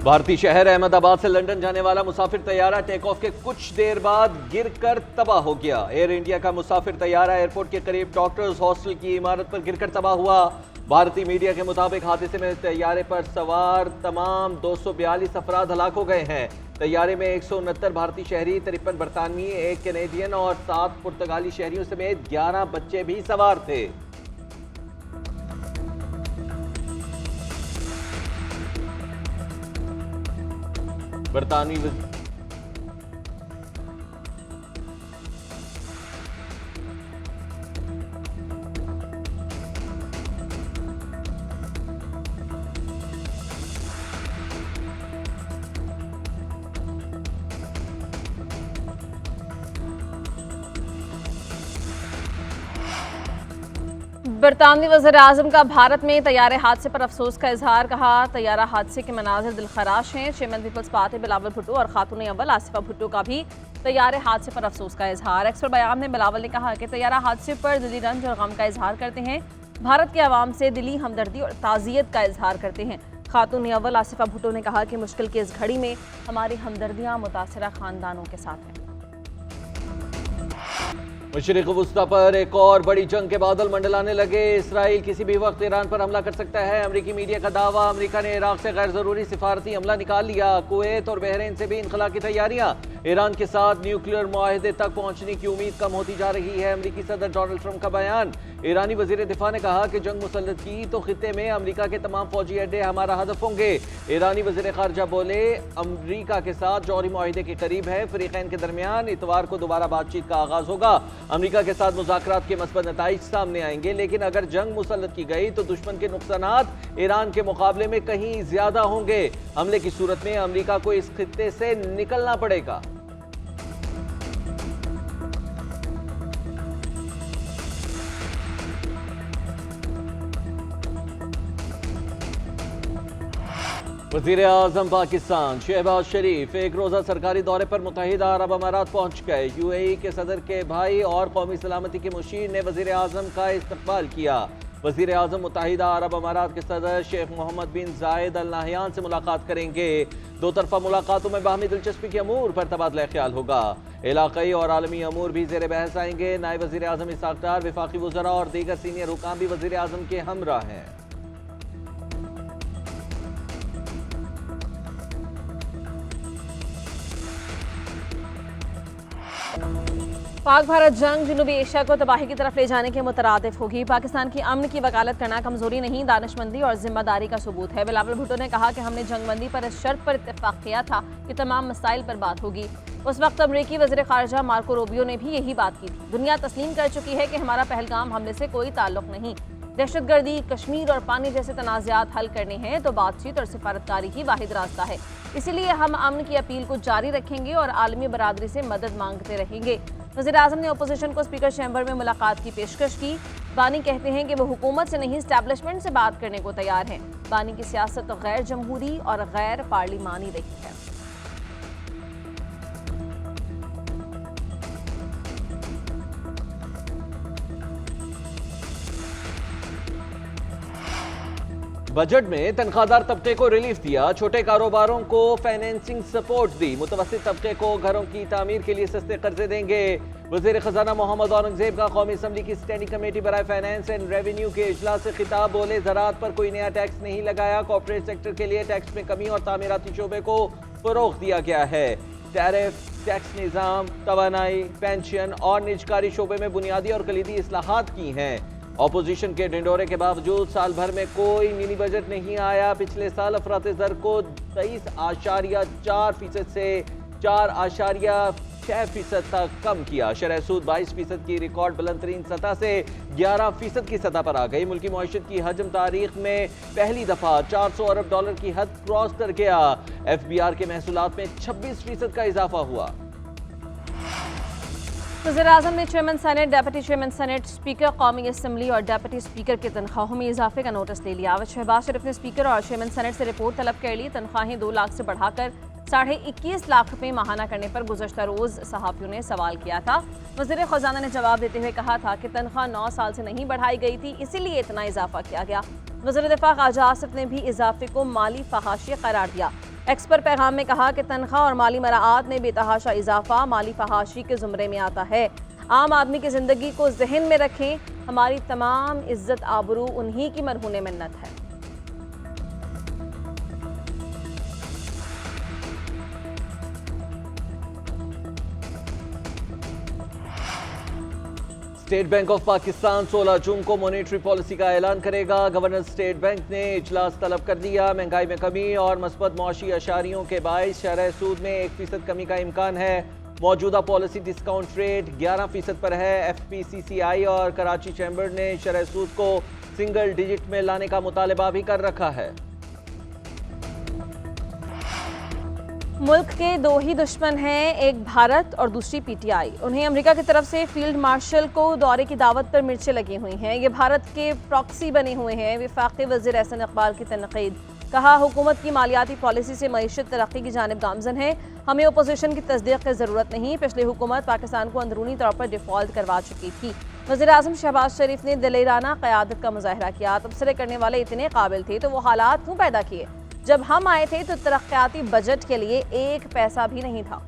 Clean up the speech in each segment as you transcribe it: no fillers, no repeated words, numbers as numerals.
भारतीय शहर अहमदाबाद से लंदन जाने वाला मुसाफिर तैयारा टेक ऑफ के कुछ देर बाद गिरकर तबाह हो गया। एयर इंडिया का मुसाफिर तैयारा एयरपोर्ट के करीब डॉक्टर्स हॉस्टल की इमारत पर गिरकर तबाह हुआ। भारतीय मीडिया के मुताबिक हादसे में तैयारे पर सवार तमाम 242 अफराद हलाक हो गए हैं। तैयारे में 169 भारतीय शहरी, 53 बरतानवी, 1 कैनेडियन और 7 पुर्तगाली शहरियों समेत 11 बच्चे भी सवार थे। बरतानवी बरतानवी वज़ीर-ए-आज़म का भारत में तैयारे हादसे पर अफसोस का इजहार। कहा, तैयारा हादसे के मनाजिर दिलखराश हैं। Chairman Peoples Party Bilawal Bhutto और खातून अव्वल आसिफा भुट्टो का भी तैयारे हादसे पर अफसोस का इजहार। एक्स पर बयान में बिलावल ने कहा कि तैयारा हादसे पर दिली रंज और गम का इजहार करते हैं। भारत के अवाम से दिली हमदर्दी और ताज़ियत का इजहार करते हैं। खातून अव्वल आसिफा भुट्टो ने कहा कि मुश्किल की इस घड़ी में हमारी हमदर्दियाँ मुतासरा खानदानों के साथ हैं। मशरिक़ वुस्ता पर एक और बड़ी जंग के बादल मंडलाने लगे। इसराइल किसी भी वक्त ईरान पर हमला कर सकता है। अमरीकी मीडिया का दावा, अमरीका ने इराक से गैर जरूरी सिफारती हमला निकाल लिया। कुवैत और बहरीन से भी इनखला की तैयारियां। ईरान के साथ न्यूक्लियर मुआहदे तक पहुंचने की उम्मीद कम होती जा रही है। अमरीकी सदर डोनाल्ड ट्रंप का बयान। ईरानी वजीर दिफा ने कहा कि जंग मुसल्लत की तो खित्ते में अमरीका के तमाम फौजी अड्डे हमारा हदफ होंगे। ईरानी वजीर खारजा बोले, अमरीका के साथ जौहरी मुआहदे के करीब है। फरीकैन के दरमियान इतवार को दोबारा बातचीत का आगाज होगा। अमरीका के साथ मुज़ाकरात के मस्बत नताइज सामने आएंगे, लेकिन अगर जंग मुसल्लत की गई तो दुश्मन के नुकसानात ईरान के मुकाबले में कहीं ज्यादा होंगे। हमले की सूरत में अमरीका को इस खित्ते से निकलना पड़ेगा। वज़ीर आज़म पाकिस्तान शहबाज शरीफ एक रोज़ा सरकारी दौरे पर मुत्तहिदा अरब अमारात पहुँच गए। यूएई के सदर के भाई और कौमी सलामती के मुशीर ने वज़ीर आज़म का इस्तकबाल किया। वज़ीर आज़म मुत्तहिदा अरब अमारात के सदर शेख मोहम्मद बिन जायद अल नाहयान से मुलाकात करेंगे। दो तरफा मुलाकातों में बाहमी दिलचस्पी के अमूर पर तबादला ख्याल होगा। इलाक़ाई और आलमी अमूर भी ज़ेर बहस आएंगे। नायब वज़ीर आज़म इस्हाक़ डार, वफ़ाक़ी वज़रा और दीगर सीनियर हुकाम भी वज़ीर आज़म के हमरा हैं। पाक भारत जंग जनूबी एशिया को तबाही की तरफ ले जाने के मुतरादिफ होगी। पाकिस्तान की अमन की वकालत करना कमजोरी नहीं, दानिशमंदी और जिम्मेदारी का सबूत है। बिलावल भुट्टो ने कहा कि हमने जंगबंदी पर इस शर्त पर इत्तेफाक किया था कि तमाम मसाइल पर बात होगी। उस वक्त अमरीकी वज़ीर ख़ारजा मार्को रूबियो ने भी यही बात की थी। दुनिया तस्लीम कर चुकी है कि हमारा पहलगाम हमले से कोई ताल्लुक नहीं। दहशतगर्दी, कश्मीर और पानी जैसे तनाज़ात हल करने हैं तो बातचीत और सिफारतकारी ही वाहिद रास्ता है। इसीलिए हम अमन की अपील को जारी रखेंगे और आलमी बरादरी से मदद मांगते रहेंगे। वज़ीर आज़म ने अपोजिशन को स्पीकर चैम्बर में मुलाकात की पेशकश की। बानी कहते हैं कि वो हुकूमत से नहीं, एस्टैब्लिशमेंट से बात करने को तैयार हैं। बानी की सियासत गैर जमहूरी और गैर पार्लिमानी रही है। बजट में तनख्वाहदार तबके को रिलीफ दिया। छोटे कारोबारों को फाइनेंसिंग सपोर्ट दी। मुतवस्सित तबके को घरों की तामीर के लिए सस्ते कर्जे देंगे। वज़ीर ख़जाना मोहम्मद औरंगज़ेब का कौमी असम्बली की स्टैंडिंग कमेटी बराए फाइनेंस एंड रेवेन्यू के इजलास से खिताब। बोले, ज़राअत पर कोई नया टैक्स नहीं लगाया। कॉर्पोरेट सेक्टर के लिए टैक्स में कमी और तामीराती शोबे को फ़रोग़ दिया गया है। टैरिफ, टैक्स निज़ाम, तवानाई, पेंशन और निजकारी शोबे में बुनियादी और कलीदी इस्लाहात की हैं। ऑपोजिशन के ढिंडोरे के बावजूद साल भर में कोई मिनी बजट नहीं आया। पिछले साल अफरात ज़र को 23.4% से 4.6% तक कम किया। शरह सूद 22% की रिकॉर्ड बुलंद तरीन सतह से 11% की सतह पर आ गई। मुल्की मईशत की हजम तारीख में पहली दफा $400 अरब की हद क्रॉस कर गया। FBR के महसूलात में 26% का इजाफा हुआ। वज़ीर आज़म ने chairman senate, deputy chairman senate, speaker कौमी असम्बली और डेप्यूटी स्पीकर की तनख्वाहों में इजाफे का नोटिस ले लिया। शहबाज शरीफ ने स्पीकर और चेयरमैन सेनेट से रिपोर्ट तलब कर ली। तनख्वाहें 2 लाख से बढ़ाकर 21.5 लाख रुपए माहाना करने पर गुज़श्ता रोज़ सहाफ़ियों ने सवाल किया था। वज़ीर ख़जाना ने जवाब देते हुए कहा था कि तनख्वाह 9 साल से नहीं बढ़ाई गई थी, इसीलिए इतना इजाफा किया गया। वज़ीर दिफ़ा ख़ाजा आसिफ ने भी इजाफे को माली फहाशी करार दिया। एक्स पर पैगाम में कहा कि तनख्वाह और माली मराआत में बेतहाशा इजाफा माली फहाशी के जुमरे में आता है। आम आदमी की ज़िंदगी को जहन में रखें, हमारी तमाम इज्जत आबरू उन्हीं की मरहून मिन्नत है। स्टेट बैंक ऑफ पाकिस्तान 16 जून को मॉनेटरी पॉलिसी का ऐलान करेगा। गवर्नर स्टेट बैंक ने इजलास तलब कर दिया। महंगाई में कमी और मस्बत मौशी अशारियों के बायस शरह सूद में 1% कमी का इम्कान है। मौजूदा पॉलिसी डिस्काउंट रेट 11% पर है। FPCCI और कराची चैम्बर ने शरह सूद को सिंगल डिजिट में लाने का मुतालबा भी कर रखा है। मुल्क के दो ही दुश्मन हैं, एक भारत और दूसरी PTI। उन्हें अमेरिका की तरफ से फील्ड मार्शल को दौरे की दावत पर मिर्चें लगी हुई हैं। ये भारत के प्रॉक्सी बने हुए हैं। वफाकी वज़ीर एहसन इकबाल की तनकीद। कहा, हुकूमत की मालियाती पॉलिसी से मईशत तरक्की की जानिब गामजन है। हमें अपोजिशन की तस्दीक की ज़रूरत नहीं। पिछली हुकूमत पाकिस्तान को अंदरूनी तौर पर डिफ़ॉल्ट करवा चुकी थी। वज़ीर आज़म शहबाज शरीफ ने दिलेराना क़यादत का मुजाहरा किया। तबसरे करने वाले इतने काबिल थे तो वो हालात क्यों पैदा किए? जब हम आए थे तो तरक्याती बजट के लिए एक पैसा भी नहीं था।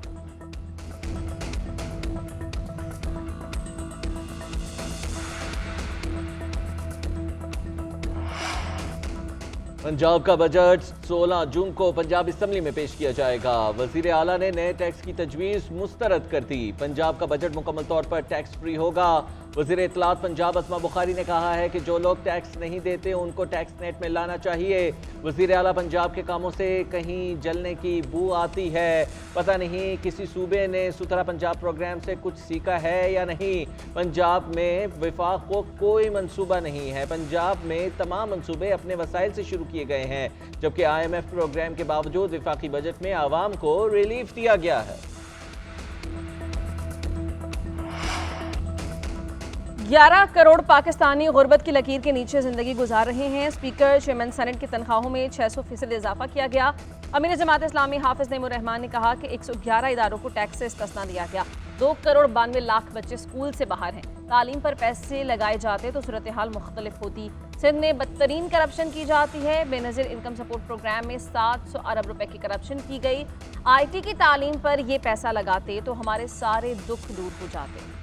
पंजाब का बजट 16 जून को पंजाब असम्बली में पेश किया जाएगा। वजीर आला ने नए टैक्स की तजवीज़ मुस्तरद कर दी। पंजाब का बजट मुकम्मल तौर पर टैक्स फ्री होगा। वजीर इत्तलात पंजाब अस्मा बुखारी ने कहा है कि जो लोग टैक्स नहीं देते उनको टैक्स नेट में लाना चाहिए। वजीर आला पंजाब के कामों से कहीं जलने की बू आती है। पता नहीं किसी सूबे ने सुथरा पंजाब प्रोग्राम से कुछ सीखा है या नहीं। पंजाब में वफाक को कोई मंसूबा नहीं है। पंजाब में तमाम मंसूबे अपने वसाइल से शुरू किए गए हैं, जबकि IMF प्रोग्राम के बावजूद वफाकी बजट में आवाम को रिलीफ दिया गया है। 11 करोड़ पाकिस्तानी गुर्बत की लकीर के नीचे जिंदगी गुजार रहे हैं। स्पीकर चेयरमैन सेनेट की तनख्वाहों में 600% इजाफा किया गया। अमीर जमात इस्लामी हाफिज नईमुर रहमान ने कहा कि 111 इदारों को टैक्स से इस्तिस्ना दिया गया। 2 करोड़ 92 लाख बच्चे स्कूल से बाहर हैं। तालीम पर पैसे लगाए जाते तो सूरत हाल मुख्तलिफ होती। सिंध में बदतरीन करप्शन की जाती है। बेनज़ीर इनकम सपोर्ट प्रोग्राम में 700 अरब रुपए की करप्शन की गई। IT की तालीम पर ये पैसा लगाते तो हमारे सारे दुख दूर हो जाते।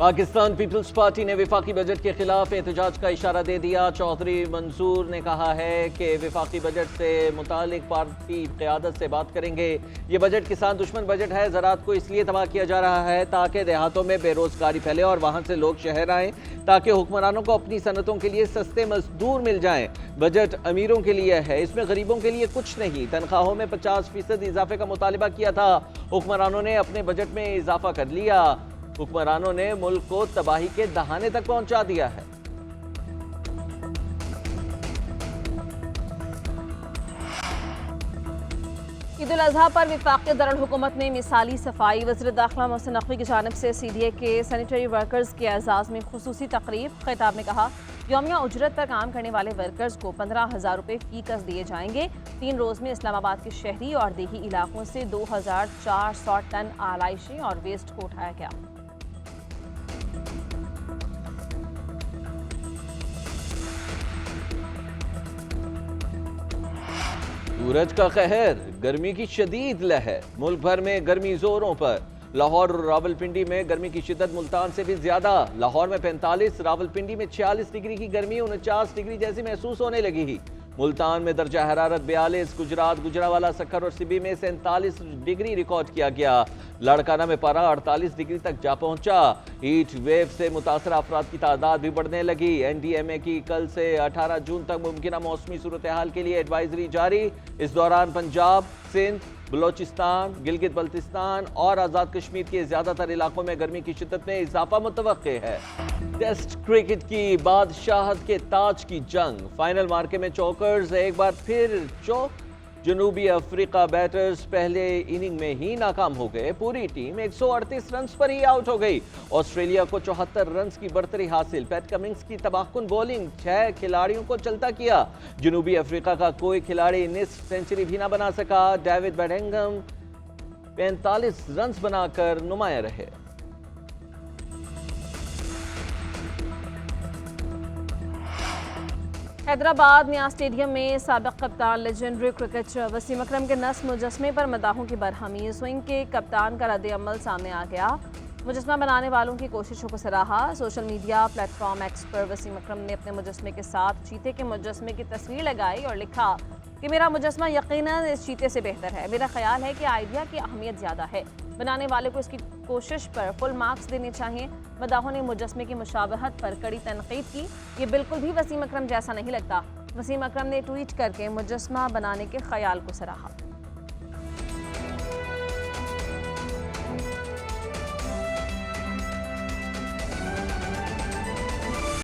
पाकिस्तान पीपल्स पार्टी ने वफाकी बजट के खिलाफ एहतजाज का इशारा दे दिया। चौधरी मंसूर ने कहा है कि वफाकी बजट से मुतालिक पार्टी क़यादत से बात करेंगे। ये बजट किसान दुश्मन बजट है। ज़राअत को इसलिए तबाह किया जा रहा है ताकि देहातों में बेरोजगारी फैले और वहाँ से लोग शहर आएँ, ताकि हुक्मरानों को अपनी सनतों के लिए सस्ते मजदूर मिल जाएं। बजट अमीरों के लिए है, इसमें गरीबों के लिए कुछ नहीं। तनख्वाहों में 50% इजाफे का मुतालबा किया था, हुक्मरानों ने अपने बजट में इजाफा कर लिया। हुक्मरानों ने मुल्क को तबाही के दहाने तक पहुंचा दिया है। ईद उल अजहा पर वफाकी दरुल हुकूमत ने मिसाली सफाई। वज़ीर दाखिला मोहसिन नकवी की जानिब से CDA के सैनिटरी वर्कर्स के एजाज़ में खुसूसी तकरीब। खिताब में कहा, यौमिया उजरत पर काम करने वाले वर्कर्स को 15,000 रुपये फीकस दिए जाएंगे। 3 रोज़ में इस्लामाबाद के शहरी और देही इलाकों से 2,400 टन आलाइशें और वेस्ट को उठाया गया। सूरज का कहर, गर्मी की शदीद लहर, मुल्क भर में गर्मी जोरों पर। लाहौर और रावलपिंडी में गर्मी की शिद्दत मुल्तान से भी ज्यादा। लाहौर में 45, रावलपिंडी में 46 डिग्री की गर्मी 49 डिग्री जैसी महसूस होने लगी ही। मुल्तान में दर्जा हरारत 42, गुजरात, गुजरावाला, सक्खर और सिबी में 47 डिग्री रिकॉर्ड किया गया। लाड़काना में पारा 48 डिग्री तक जा पहुंचा। हीट वेव से मुतासर अफराद की तादाद भी बढ़ने लगी। NDMA की कल से 18 जून तक मुमकिन मौसमी सूरत हाल के लिए एडवाइजरी जारी। इस दौरान पंजाब, सिंध, बलोचिस्तान, गिलगित बल्तिस्तान और आज़ाद कश्मीर के ज़्यादातर इलाकों में गर्मी की शिद्दत में इजाफा मुतवक्के है। टेस्ट क्रिकेट की बादशाहत के ताज की जंग, फाइनल मार्के में चौकर्स, एक बार फिर चौक। जनूबी अफ्रीका बैटर्स पहले इनिंग में ही नाकाम हो गए। पूरी टीम 138 रन पर ही आउट हो गई। ऑस्ट्रेलिया को 74 रन की बढ़तरी हासिल। पैट कमिंग्स की तबाहकुन बॉलिंग 6 खिलाड़ियों को चलता किया। जनूबी अफ्रीका का कोई खिलाड़ी निस्फ सेंचुरी भी ना बना सका। डेविड बेडिंगम 45 रन बनाकर नुमाया रहे। हैदराबाद न्याज स्टेडियम में साबिक कप्तान लेजेंडरी क्रिकेटर वसीम अकरम के नस्ब मुजस्मे पर मदाहों की बरहमी। स्विंग के कप्तान का रद्द-ए-अमल सामने आ गया। मुजस्मा बनाने वालों की कोशिशों को सराहा। सोशल मीडिया प्लेटफॉर्म एक्स पर वसीम अकरम ने अपने मुजस्मे के साथ चीते के मुजस्मे की तस्वीर लगाई और लिखा कि मेरा मुजस्मा यकीनन इस चीते से बेहतर है। मेरा ख्याल है कि आइडिया की अहमियत ज़्यादा है। बनाने वाले को इसकी कोशिश पर फुल मार्क्स देने चाहिए। मदाहों ने मुजस्मे की मुशाबहत पर कड़ी तनकीद की। ये बिल्कुल भी वसीम अकरम जैसा नहीं लगता। वसीम अकरम ने ट्वीट करके मुजस्मा बनाने के ख्याल को सराहा।